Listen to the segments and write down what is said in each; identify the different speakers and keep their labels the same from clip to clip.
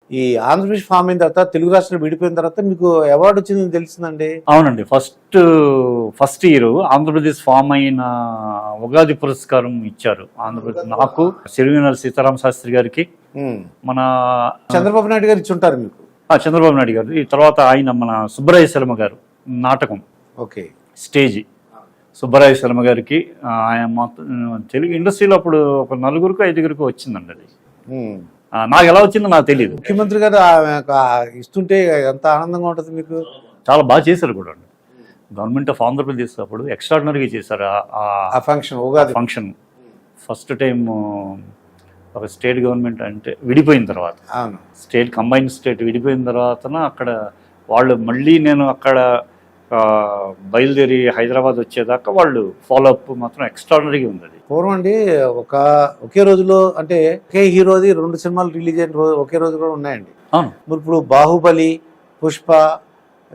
Speaker 1: ఈ ఆంధ్రప్రదేశ్ ఫామ్ అయిన తర్వాత తెలుగు రాష్ట్రాలు విడిపోయిన తర్వాత మీకు అవార్డు వచ్చిందని తెలిసిందండి.
Speaker 2: అవునండి, ఫస్ట్ ఇయర్ ఆంధ్రప్రదేశ్ ఫామ్ అయిన ఉగాది పురస్కారం ఇచ్చారు ఆంధ్రప్రదేశ్ నాకు, సిరివెన్నెల సీతారామ శాస్త్రి గారికి, మన
Speaker 1: చంద్రబాబు నాయుడు గారు ఇచ్చి ఉంటారు మీకు.
Speaker 2: చంద్రబాబు నాయుడు గారు. ఈ తర్వాత ఆయన మన సుబ్బరాయ శర్మ గారు నాటకం
Speaker 1: ఓకే
Speaker 2: స్టేజ్, సుబ్బరాయ శర్మ గారికి ఆయన తెలుగు ఇండస్ట్రీలో అప్పుడు ఒక 4-5 వచ్చిందండి అది. నాకు ఎలా వచ్చిందో నాకు తెలియదు.
Speaker 1: ముఖ్యమంత్రి గారు ఇస్తుంటే ఎంత ఆనందంగా ఉంటుంది మీకు.
Speaker 2: చాలా బాగా చేశారు కూడా అండి. గవర్నమెంట్ ఆఫ్ ఆంధ్రప్రదేశ్ అప్పుడు ఎక్స్ట్రాడినరీగా చేశారు
Speaker 1: ఆ function. Ugadi
Speaker 2: function first time ఒక స్టేట్ గవర్నమెంట్ అంటే విడిపోయిన తర్వాత, స్టేట్ కంబైన్డ్ స్టేట్ విడిపోయిన తర్వాత అక్కడ వాళ్ళు మళ్ళీ నేను అక్కడ బయలుదేరి హైదరాబాద్ వచ్చేదాకా వాళ్ళు ఫాలో అప్ మాత్రం ఎక్స్ట్రాడినరీగా ఉంది. అది
Speaker 1: పూర్వం అండి ఒకే రోజులో అంటే ఒకే హీరోది 2 సినిమాలు రిలీజ్ అయిన ఒకే రోజు కూడా ఉన్నాయండి.
Speaker 2: అవును,
Speaker 1: ఇప్పుడు బాహుబలి, పుష్ప,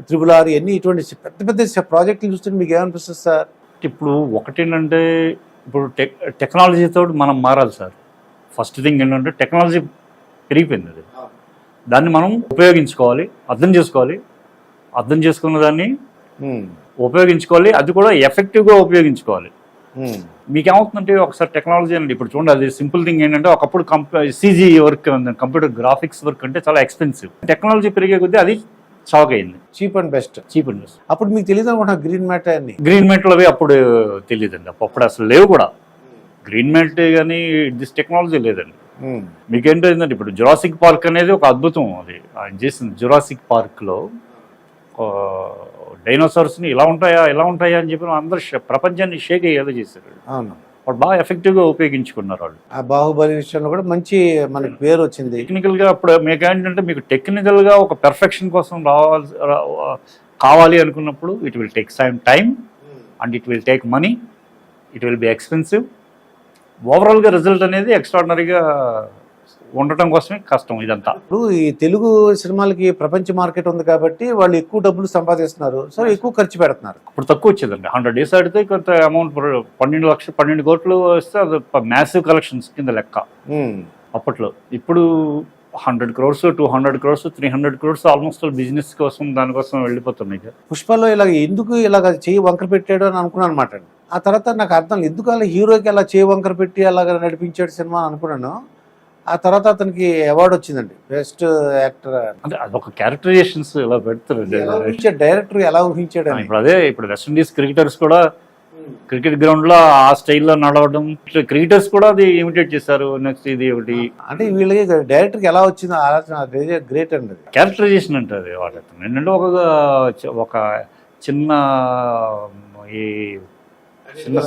Speaker 1: RRR ఇవన్నీ ఇటువంటి పెద్ద పెద్ద ప్రాజెక్టులు చూస్తుంటే మీకు ఏమనిపిస్తుంది సార్?
Speaker 2: ఇప్పుడు ఒకటేంటంటే ఇప్పుడు టెక్నాలజీతో మనం మారాలి సార్. ఫస్ట్ థింగ్ ఏంటంటే టెక్నాలజీ పెరిగిపోయింది. అది దాన్ని మనం ఉపయోగించుకోవాలి, అర్థం చేసుకున్న దాన్ని ఉపయోగించుకోవాలి, అది కూడా ఎఫెక్టివ్గా ఉపయోగించుకోవాలి. మీకేమవుతుందంటే ఒకసారి టెక్నాలజీ అండి ఇప్పుడు చూడండి, అది సింపుల్ థింగ్ ఏంటంటే ఒకప్పుడు CG work, computer graphics work అంటే చాలా ఎక్స్పెన్సివ్. టెక్నాలజీ పెరిగే కొద్దీ అది షాక్ అయింది.
Speaker 1: Cheap and best. అప్పుడు మీకు తెలియదు అనుకుంటా గ్రీన్
Speaker 2: మ్యాట్లు అవి అప్పుడు తెలియదండి. అప్పుడు అసలు లేవు కూడా గ్రీన్ మ్యాట్ కానీ దిస్ టెక్నాలజీ లేదండి. మీకేంటంటే ఇప్పుడు జురాసిక్ పార్క్ అనేది ఒక అద్భుతం. అది ఆయన చేసింది. జురాసిక్ పార్క్లో డైనోసార్స్ని ఇలా ఉంటాయా అని చెప్పి అందరూ ప్రపంచాన్ని షేక్ అయ్యేలా చేశారు. వాళ్ళు బాగా ఎఫెక్టివ్గా ఉపయోగించుకున్నారు వాళ్ళు.
Speaker 1: ఆ బాహుబలి విషయంలో కూడా మంచి మనకి పేరు వచ్చింది.
Speaker 2: టెక్నికల్గా అప్పుడు మీకు ఏంటంటే మీకు టెక్నికల్గా ఒక పెర్ఫెక్షన్ కోసం కావాలి అనుకున్నప్పుడు it will take time and it will take money, it will be expensive. ఓవరాల్గా రిజల్ట్ అనేది ఎక్స్ట్రాడినరీగా ఉండటం కోసమే కష్టం ఇదంతా.
Speaker 1: ఇప్పుడు ఈ తెలుగు సినిమాలకి ప్రపంచ మార్కెట్ ఉంది కాబట్టి వాళ్ళు ఎక్కువ డబ్బులు సంపాదిస్తున్నారు, సో ఎక్కువ ఖర్చు పెడుతున్నారు.
Speaker 2: ఇప్పుడు తక్కువ వచ్చేదండి. 100 days ఆడితే కొంత అమౌంట్ 12 కోట్లు వస్తే అది మ్యాసివ్ కలెక్షన్స్ కింద లెక్క అప్పట్లో. ఇప్పుడు 100 crores, 200 crores, 300 crores almost business కోసం దానికోసం వెళ్ళిపోతున్నాయి.
Speaker 1: పుష్పలో ఎందుకు ఇలాగ చేయి వంకర పెట్టాడు అని అనుకున్నాను అనమాట. ఆ తర్వాత నాకు అర్థం ఎందుకు అలా హీరోకి అలా చేయి వంకర పెట్టి అలాగ నడిపించాడు సినిమా అనుకున్నాను. ఆ తర్వాత అతనికి అవార్డు వచ్చిందండి, బెస్ట్ యాక్టర్.
Speaker 2: అంటే అదొక క్యారెక్టరైజేషన్స్ ఇలా పెడతారు.
Speaker 1: డైరెక్టర్ ఎలా ఊహించాడు.
Speaker 2: ఇప్పుడు వెస్టిండీస్ క్రికెటర్స్ కూడా క్రికెట్ గ్రౌండ్ లో ఆ స్టైల్లో నడవడం, క్రికెటర్స్ కూడా అది ఇమిటేట్ చేశారు. నెక్స్ట్ ఇది ఒకటి
Speaker 1: అంటే వీళ్ళకి డైరెక్టర్ ఎలా వచ్చిందో ఆలోచన గ్రేట్ అండి.
Speaker 2: క్యారెక్టరైజేషన్ అంటే అది వాళ్ళ ఏంటంటే ఒక చిన్న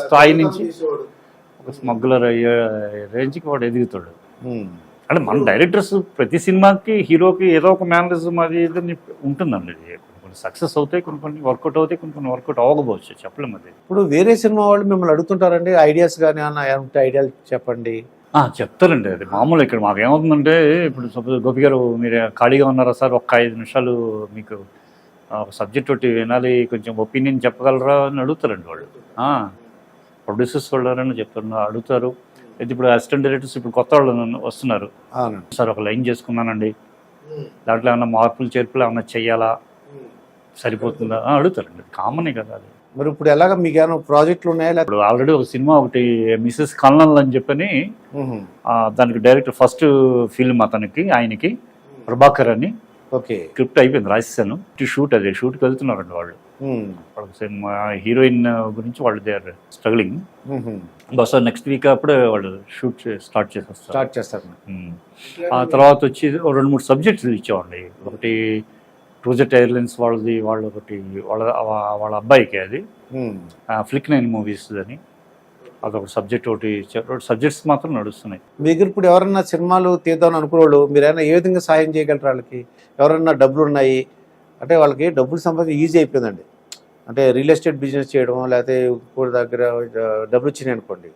Speaker 2: స్థాయి నుంచి ఒక స్మగ్లర్ అయ్యే రేంజ్కి వాడు ఎదుగుతాడు. అంటే మన డైరెక్టర్స్ ప్రతి సినిమాకి హీరోకి ఏదో ఒక మేనరిజం అది ఇది ఉంటుందండి. కొన్ని సక్సెస్ అవుతాయి, కొన్ని వర్కౌట్ అవుతాయి, కొన్ని వర్కౌట్ అవ్వకపోవచ్చు, చెప్పలేము. అది
Speaker 1: ఇప్పుడు వేరే సినిమా వాళ్ళు మిమ్మల్ని అడుగుతుంటారండి ఐడియాస్ కానీ అన్న ఐడియాలు చెప్పండి.
Speaker 2: చెప్తారండి. అది మామూలు. ఇక్కడ మాకు ఏమవుతుందంటే ఇప్పుడు సపోజ్ గోపి గారు మీరు ఖాళీగా ఉన్నారా సార్, ఒక 5 నిమిషాలు మీకు ఒక సబ్జెక్ట్ ఒకటి వినాలి, కొంచెం ఒపీనియన్ చెప్పగలరా అని అడుగుతారండి వాళ్ళు. ప్రొడ్యూసర్స్ వాళ్ళని చెప్తారు, అడుగుతారు. అయితే ఇప్పుడు అసిస్టెంట్ డైరెక్టర్స్ ఇప్పుడు కొత్త వాళ్ళు వస్తున్నారు. సార్ ఒక లైన్ చేసుకున్నానండి, దాంట్లో ఏమన్నా మార్పులు చేర్పులు ఏమన్నా చెయ్యాలా, సరిపోతుందా అడుగుతారండి. కామనే కదా అది.
Speaker 1: మరి ఇప్పుడు ఎలాగ మీకు ఏమైనా ప్రాజెక్టులు ఉన్నాయా?
Speaker 2: ఇప్పుడు ఆల్రెడీ ఒక సినిమా ఒకటి మిసెస్ కల్నల్ అని చెప్పని దానికి డైరెక్టర్ ఫస్ట్ ఫిల్మ్ ఆయనకి ప్రభాకర్ అని స్క్రిప్ట్ అయిపోయింది, రాసేసాను. షూట్కి వెళ్తున్నారండి వాళ్ళు. హీరోయిన్ గురించి వాళ్ళు దే ఆర్ స్ట్రగ్లింగ్. బహుశా నెక్స్ట్ వీక్ అప్పుడే వాళ్ళు షూట్ స్టార్ట్ చేస్తారు. ఆ తర్వాత వచ్చి 2-3 సబ్జెక్ట్స్ ఇచ్చేవాడి. ఒకటి ట్రూజెట్ ఎయిర్లైన్స్ వాళ్ళది, ఒకటి వాళ్ళ అబ్బాయికి అది ఫ్లిక్ 9 మూవీస్ అని అదొక సబ్జెక్ట్. ఒకటి సబ్జెక్ట్స్ మాత్రం నడుస్తున్నాయి.
Speaker 1: మీ దగ్గర ఇప్పుడు ఎవరన్నా సినిమాలు తీద్దామని అనుకునేవాళ్ళు మీరైనా ఏ విధంగా సాయం చేయగలరు వాళ్ళకి? ఎవరన్నా డబ్బులు ఉన్నాయి అంటే వాళ్ళకి డబ్బులు సంపాదించి ఈజీ అయిపోయిందండి. అంటే రియల్ ఎస్టేట్ బిజినెస్ చేయడం, లేకపోతే ఇంకోటి దగ్గర డబ్బులు వచ్చినాయి అనుకోండి,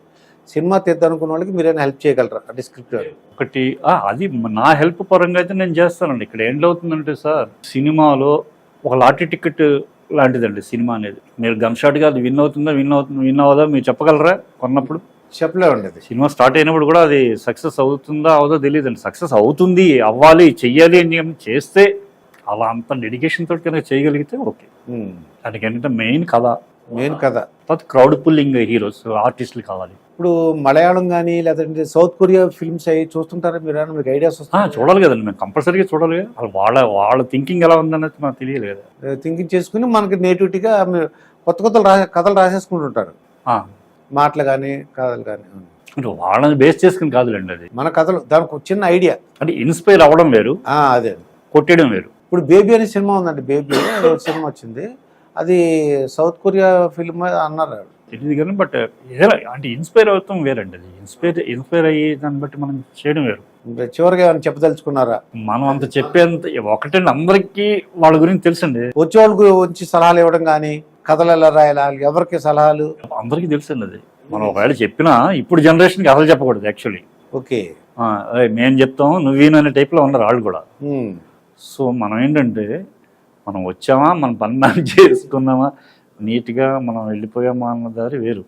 Speaker 1: సినిమా తీద్దాం అనుకున్న వాళ్ళకి మీరైనా హెల్ప్ చేయగలరా? అంటే స్క్రిప్ట్
Speaker 2: ఒకటి అది నా హెల్ప్ పరంగా అయితే నేను చేస్తానండి. ఇక్కడ ఏంటవుతుందంటే సార్, సినిమాలో ఒక లాటరీ టికెట్ లాంటిదండి సినిమా అనేది. మీరు గన్ షాట్గా అది విన్ అవ్వదా మీరు చెప్పగలరా కొన్నప్పుడు?
Speaker 1: చెప్పలేమండి అది.
Speaker 2: సినిమా స్టార్ట్ అయినప్పుడు కూడా అది సక్సెస్ అవుతుందా అవదో తెలియదండి. సక్సెస్ అవుతుంది, అవ్వాలి, చెయ్యాలి అని చేస్తే అలా అంత డెడికేషన్ తోటి కనుక చేయగలిగితే ఓకే. దానికి ఏంటంటే మెయిన్ కథ, తర్వాత క్రౌడ్ పుల్లింగ్ హీరోస్, ఆర్టిస్టులు కావాలి.
Speaker 1: ఇప్పుడు మలయాళం కానీ లేదంటే సౌత్ కొరియా ఫిల్మ్స్ అవి చూస్తుంటారా మీరు? మీకు ఐడియాస్ వస్తాయి?
Speaker 2: చూడాలి కదండి, మేము కంపల్సరీగా చూడాలి కదా. వాళ్ళ థింకింగ్ ఎలా ఉందన్నది మనకు తెలియదు కదా.
Speaker 1: థింకింగ్ చేసుకుని మనకి నేటివిటీగా కొత్త కొత్త కథలు రాసేసుకుంటుంటారు, మాటలు కానీ కథలు కానీ.
Speaker 2: అంటే వాళ్ళని బేస్ చేసుకుని కాదులేండి అది,
Speaker 1: మన కథలు. దానికి ఒక చిన్న ఐడియా అంటే
Speaker 2: ఇన్స్పైర్ అవ్వడం వేరు, అదే కొట్టేయడం వేరు.
Speaker 1: ఇప్పుడు బేబీ అనే సినిమా ఉందండి, బేబీ సినిమా వచ్చింది, అది సౌత్ కొరియా ఫిల్మ్ అన్నారు.
Speaker 2: తెలియదు కానీ బట్ అంటే ఇన్స్పైర్ అవుతాం వేరండి. అది ఇన్స్పైర్ అయ్యి దాన్ని బట్టి మనం చేయడం వేరు.
Speaker 1: చివరిగా ఏమైనా చెప్పదలుచుకున్నారా?
Speaker 2: మనం అంత చెప్పేంత ఒకటండి, అందరికీ వాళ్ళ గురించి తెలుసండి.
Speaker 1: వచ్చేవాళ్ళ గురించి సలహాలు ఇవ్వడం కానీ, కథలు ఎలా రాయాలి, ఎవరికి సలహాలు అందరికీ
Speaker 2: తెలుసండి. అది మనం ఒకవేళ చెప్పినా ఇప్పుడు జనరేషన్కి అసలు చెప్పకూడదు యాక్చువల్లీ.
Speaker 1: ఓకే,
Speaker 2: మేము చెప్తాం నువ్వేను అనే టైప్లో ఉన్నారు వాళ్ళు కూడా. సో మనం ఏంటంటే మనం వచ్చామా, మన పని మనం చేసుకున్నామా, నీట్గా మనం వెళ్ళిపోయామా అన్న దారి వేరు.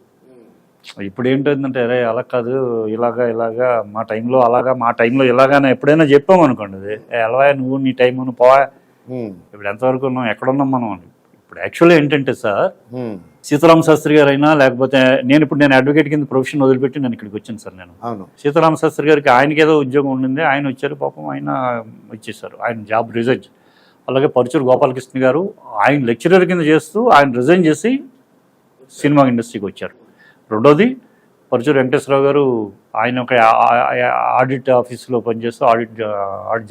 Speaker 2: ఇప్పుడు ఏంటంటే అరే అలా కాదు, ఇలాగా మా టైంలో ఇలాగానే ఎప్పుడైనా చెప్పామనుకోండి, అది ఎలా నువ్వు నీ టైం నువ్వు పోవా, ఇప్పుడు ఎంతవరకు ఉన్నాం, ఎక్కడున్నాం మనం అని. ఇప్పుడు యాక్చువల్లీ ఏంటంటే సార్, సీతారామ శాస్త్రి గారు అయినా లేకపోతే నేను అడ్వకేట్ కింద ప్రొఫెషన్ వదిలిపెట్టి నేను ఇక్కడికి వచ్చాను సార్. నేను సీతారామ శాస్త్రి గారికి ఆయనకి ఏదో ఉద్యోగం ఉండింది, ఆయన వచ్చారు, పాపం ఆయన ఇచ్చేసారు, ఆయన జాబ్ రిజైన్. అలాగే పరుచూరు గోపాలకృష్ణ గారు ఆయన లెక్చరర్ కింద చేస్తూ ఆయన రిజైన్ చేసి సినిమా ఇండస్ట్రీకి వచ్చారు. రెండోది పరుచూరు వెంకటేశ్వరరావు గారు, ఆయన ఒక ఆడిట్ ఆఫీస్లో పనిచేస్తూ ఆడిట్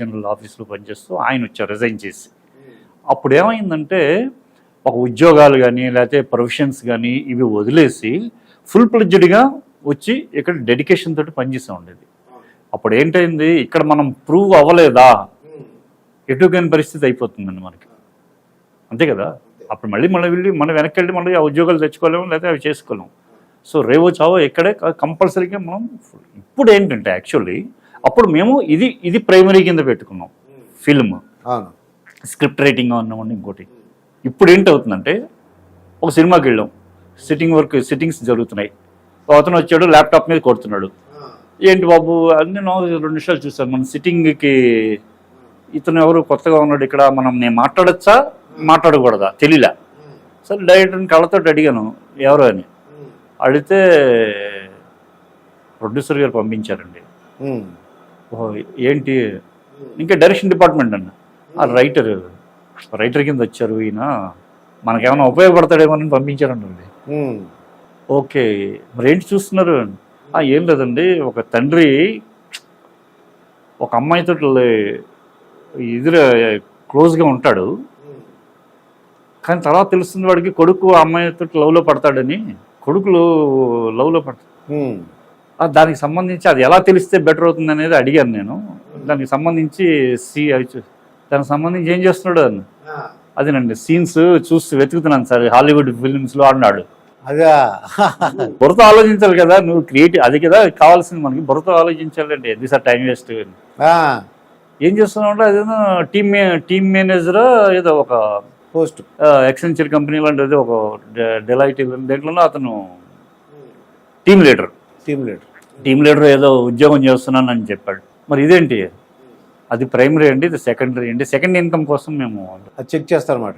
Speaker 2: జనరల్ ఆఫీస్లో పనిచేస్తూ ఆయన వచ్చారు రిజైన్ చేసి. అప్పుడు ఏమైందంటే ఒక ఉద్యోగాలు కానీ లేకపోతే ప్రొఫెషన్స్ కానీ ఇవి వదిలేసి ఫుల్ ప్లెడ్జ్డ్గా వచ్చి ఇక్కడ డెడికేషన్ తోటి పనిచేస్తూ ఉండేది. అప్పుడు ఏంటైంది, ఇక్కడ మనం ప్రూవ్ అవ్వలేదా ఎటుకైన పరిస్థితి అయిపోతుందండి మనకి, అంతే కదా. అప్పుడు మళ్ళీ వెళ్ళి మనం వెనక్కి వెళ్ళి మళ్ళీ ఆ ఉద్యోగాలు తెచ్చుకోలేము, లేకపోతే అవి చేసుకోలేము. సో రేవో చావో ఇక్కడే కంపల్సరీగా మనం. ఇప్పుడు ఏంటంటే యాక్చువల్లీ అప్పుడు మేము ఇది ప్రైమరీ కింద పెట్టుకున్నాం, ఫిల్మ్ స్క్రిప్ట్ రైటింగ్ అన్నామండి. ఇంకోటి ఇప్పుడు ఏంటవుతుందంటే ఒక సినిమాకి వెళ్ళాం, సిట్టింగ్స్ జరుగుతున్నాయి, అతను వచ్చాడు ల్యాప్టాప్ మీద కొడుతున్నాడు, ఏంటి బాబు అని నేను 2 నిమిషాలు చూసాను. మన సిట్టింగ్కి ఇతను ఎవరు కొత్తగా ఉన్నాడు ఇక్కడ, నేను మాట్లాడచ్చా మాట్లాడకూడదా తెలియలే. సరే డైరెక్టర్ని కళ్ళతో అడిగాను ఎవరు అని, అడిగితే ప్రొడ్యూసర్ గారు పంపించారండి. ఏంటి, ఇంకా డైరెక్షన్ డిపార్ట్మెంట్ అన్న, ఆ రైటర్ కింద వచ్చారు ఈయన, మనకేమైనా ఉపయోగపడతాడేమో అని పంపించారండి. ఓకే, మరి ఏంటి చూస్తున్నారు? ఏం లేదండి, ఒక తండ్రి ఒక అమ్మాయితో క్లోజ్గా ఉంటాడు, కానీ తర్వాత తెలుస్తుంది వాడికి కొడుకు ఆ అమ్మాయితో లవ్లో పడతాడని. కొడుకులు లవ్లో పడతాడు, దానికి సంబంధించి అది ఎలా తెలిస్తే బెటర్ అవుతుంది అనేది అడిగాను నేను. దానికి సంబంధించి ఏం చేస్తున్నాడు అని, అదేనండి సీన్స్ చూసి వెతుకుతున్నాను సార్ హాలీవుడ్ ఫిల్మ్స్లో అన్నాడు.
Speaker 1: అదే
Speaker 2: బుర్రతో ఆలోచించాలి కదా, నువ్వు క్రియేటివ్ అది కదా కావాల్సింది మనకి, బుర్రతో ఆలోచించాలండి. అది సార్ టైం వేస్ట్. ఏం చేస్తున్నావు అంటే అదేదో టీమ్ మేనేజర్ ఏదో ఒక పోస్ట్ ఎక్సెంచర్ కంపెనీ లాంటిది ఒక డెలైట్ దేంట్లో అతను టీమ్ లీడర్ ఏదో ఉద్యోగం చేస్తున్నానని చెప్పాడు. మరి ఇదేంటి, అది ప్రైమరీ అండి, ఇది సెకండరీ అండి. సెకండ్ ఇన్కమ్ కోసం మేము
Speaker 1: చెక్ చేస్తారన్నమాట.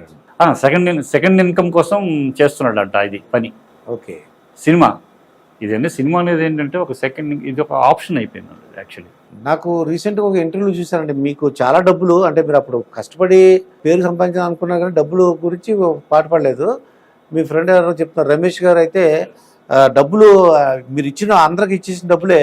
Speaker 2: సెకండ్ ఇన్కమ్ కోసం చేస్తున్నాడు అంట ఇది పని.
Speaker 1: ఓకే,
Speaker 2: సినిమా ఇదండి. సినిమా అనేది ఏంటంటే ఒక ఇది ఒక ఆప్షన్ అయిపోయింది యాక్చువల్లీ.
Speaker 1: నాకు రీసెంట్గా ఒక ఇంటర్వ్యూ చూసానంటే, మీకు చాలా డబ్బులు అంటే మీరు అప్పుడు కష్టపడి పేరు సంపాదించాలని అనుకున్నా కానీ డబ్బులు గురించి పాటు పడలేదు. మీ ఫ్రెండ్ ఎవరో చెప్తున్నారు, రమేష్ గారు అయితే డబ్బులు మీరు అందరికి ఇచ్చేసిన డబ్బులే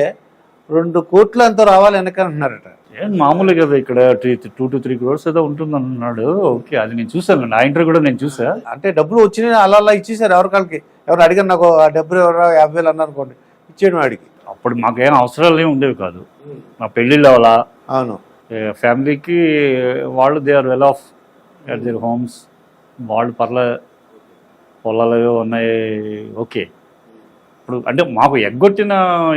Speaker 1: 2 కోట్లు ఎంతో రావాలి వెనకంటున్నారట.
Speaker 2: ఏం మామూలు కదా, ఇక్కడ 2 to 3 crores ఏదో ఉంటుంది అన్నాడు. ఓకే, అది నేను చూసాను, ఆ ఇంటర్వ్యూ కూడా నేను చూసా.
Speaker 1: అంటే డబ్బులు వచ్చినాయి అలా ఇచ్చేసారు ఎవరికాళ్ళకి. ఎవరు అడిగారు నాకు డబ్బులు ఎవరో 50,000 అన్నారు అనుకోండి, ఇచ్చేయడం వాడికి.
Speaker 2: అప్పుడు మాకేం అవసరాలు ఏమి ఉండేవి కాదు. మా పెళ్ళిళ్ళు అవ్వాలా,
Speaker 1: అవును,
Speaker 2: ఫ్యామిలీకి వాళ్ళు they are well off at their homes, వాళ్ళు పొలాలు ఉన్నాయి. ఓకే, ఇప్పుడు అంటే మాకు ఎగ్గొట్టిన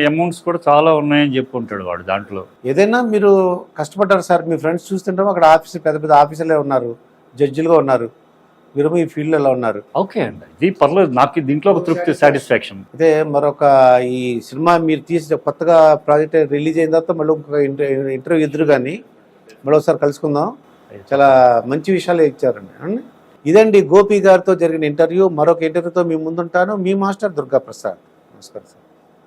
Speaker 2: అమౌంట్స్ కూడా చాలా ఉన్నాయని చెప్పుకుంటాడు వాడు. దాంట్లో
Speaker 1: ఏదైనా మీరు కష్టపడ్డారు సార్. మీ ఫ్రెండ్స్ చూస్తుంటాం అక్కడ పెద్ద పెద్ద ఆఫీసర్లే ఉన్నారు, జడ్జిలుగా ఉన్నారు. మీరు ఈ ఫీల్డ్ లో ఉన్నారు.
Speaker 2: ఓకే అండి, ఇది పర్లేదు, నాకు దీంట్లో ఒక తృప్తి, సాటిస్ఫాక్షన్.
Speaker 1: అయితే మరొక ఈ సినిమా మీరు తీసి కొత్తగా ప్రాజెక్ట్ రిలీజ్ అయిన తర్వాత మళ్ళీ ఇంకొక ఇంటర్వ్యూ ఇద్దరు కానీ మళ్ళీ ఒకసారి కలుసుకుందాం. చాలా మంచి విషయాలు ఇచ్చారండి. ఇదండి గోపి గారితో జరిగిన ఇంటర్వ్యూ. మరొక ఇంటర్వ్యూతో మీ ముందుంటాను. మీ మాస్టర్ దుర్గా ప్రసాద్. నమస్కారం సార్.